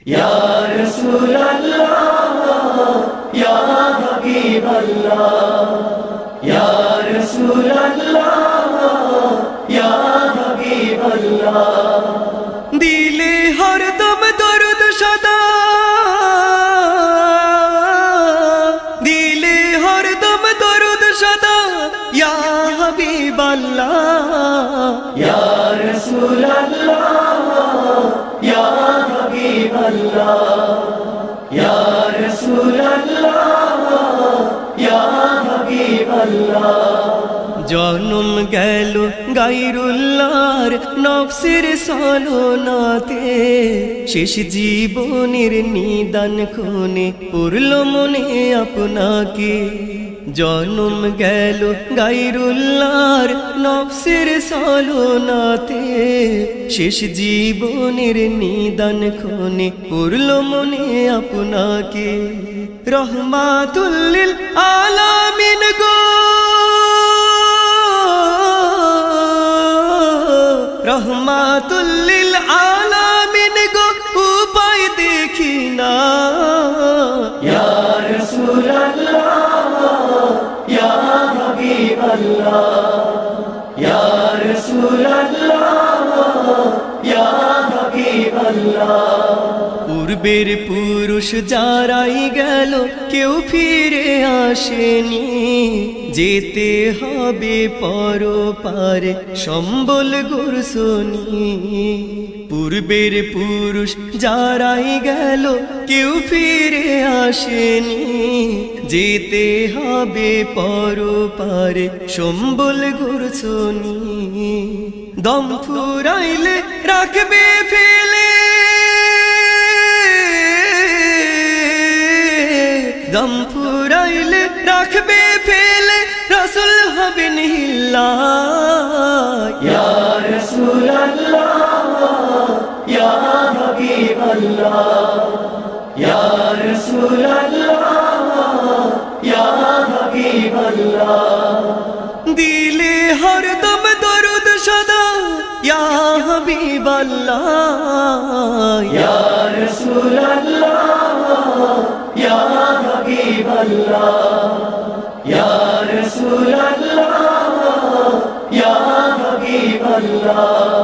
ইয়া রাসূলুল্লাহ ইয়া হাবিবাল্লাহ ইয়া রাসূলুল্লাহ ইয়া হাবিবাল্লাহ দিলে হরদম দরুদ সদা দিলে হরদম দরুদ সদা ইয়া হাবিবাল্লাহ ইয়া রাসূলুল্লাহ ইয়া হাবিবাল্লাহ ইয়া রাসূলুল্লাহ ইয়া হাবিবাল্লাহ জনম গেল গায়রুল্লাহর নফসের সলনাতে শেষ জীবনের নিদান খুনে পড়ল মনে আপনাকে জনম গেল গায়রুল্লাহর নফসের সলনাতে শেষ জীবনের নিদান খুনে পড়ল মনে আপনাকে রহমাতুল লিল আলামিন গো রহমাতুল লিল আলামিন গো উপায় দেখি না ইয়া রাসূলুল্লাহ ইয়া হাবিবাল্লাহ ইয়া রাসূলুল্লাহ ইয়া হাবিবাল্লাহ পূর্বের পুরুষ যারাই গেল কেউ ফিরে আসেনি যেতে হবে পরপারে সম্বল গুরসনি পূর্বের পুরুষ যারাই গেল কেউ ফিরে আসেনি যেতে হবে পরপারে সম্বল গুরসনি দম ফুরাইলে রাখবে ফেলে দম ফুরাইলে রাখবে ফেলে রাসূল হবে নিহিল্লা ইয়া রাসূলুল্লাহ ইয়া হাবিবাল্লাহ ইয়া রাসূলুল্লাহ ইয়া হাবিবাল্লাহ দিলে হরদম দরুদ সদা ইয়া হাবিবাল্লাহ ইয়া রাসূলুল্লাহ ইয়া হাবিবাল্লাহ ইয়া রাসূলুল্লাহ ইয়া হাবিবাল্লাহ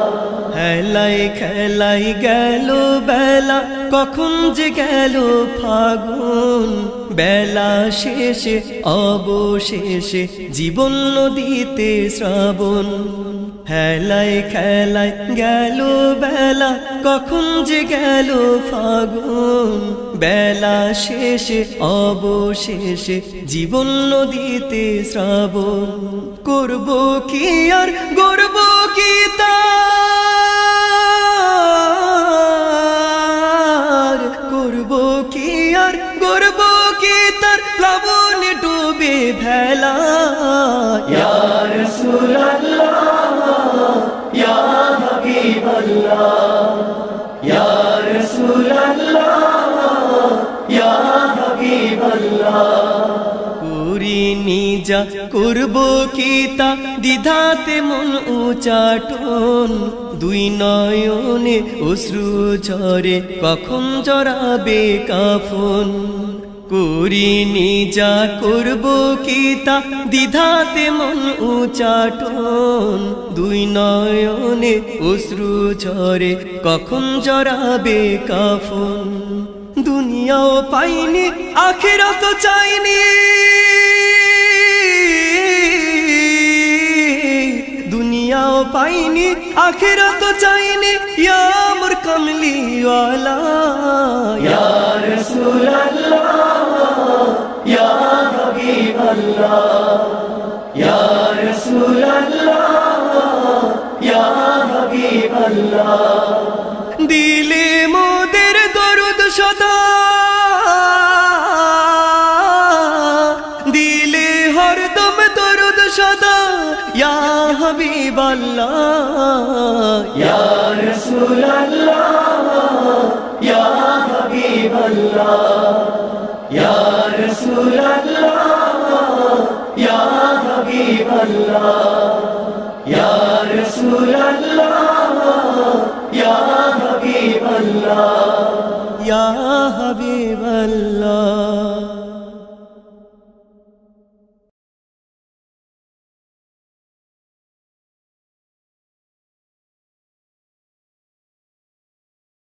হেলাই খেলাই গেল বেলা কখন যে গেল ফাগুন বেলা শেষে অবশেষে জীবন নদীতে শ্রাবণ হেলাই খেলাই গেল বেলা কখন যে গেল ফাগুন বেলা শেষে অবশেষে জীবন নদীতে শ্রাবণ করব কি আর গর্ব কি তার করব কি আর গর্ব কি তার প্লাবনে ডুবে ভেলা ইয়া রাসূলুল্লাহ ইয়া হাবিবাল্লাহ ইয়া রাসূলুল্লাহ ইয়া হাবিবাল্লাহ পুরি নিজা করব কি তা দ্বিধাতে মন উচাটন দুই নয়নে অশ্রু ঝরে কখন জড়াবে কাফন করি নিজা করব কি তা দ্বিধাতে মন উচাটন দুই নয়নে অশ্রু ঝরে কখন জড়াবে কাফন দুনিয়াও পাইনি আখিরাত চাইনি দুনিয়াও পাইনি আখিরাত চাইনি ইয়া মোর কামলি ওয়ালা ইয়া রাসূলুল্লাহ ইয়া হাবিবাল্লাহ ইয়া রাসূলুল্লাহ ইয়া হাবিবাল্লাহ দিলে মোদের দরুদ সদা দিলে হরদম দরুদ সদা ইয়া হাবিবাল্লাহ ইয়া রাসূলুল্লাহ ইয়া হাবিবাল্লাহ ইয়া রাসূলুল্লাহ ইয়া হাবিবাল্লাহ ইয়া রাসূলুল্লাহ ইয়া হাবিবাল্লাহ ইয়া হাবিবাল্লাহ।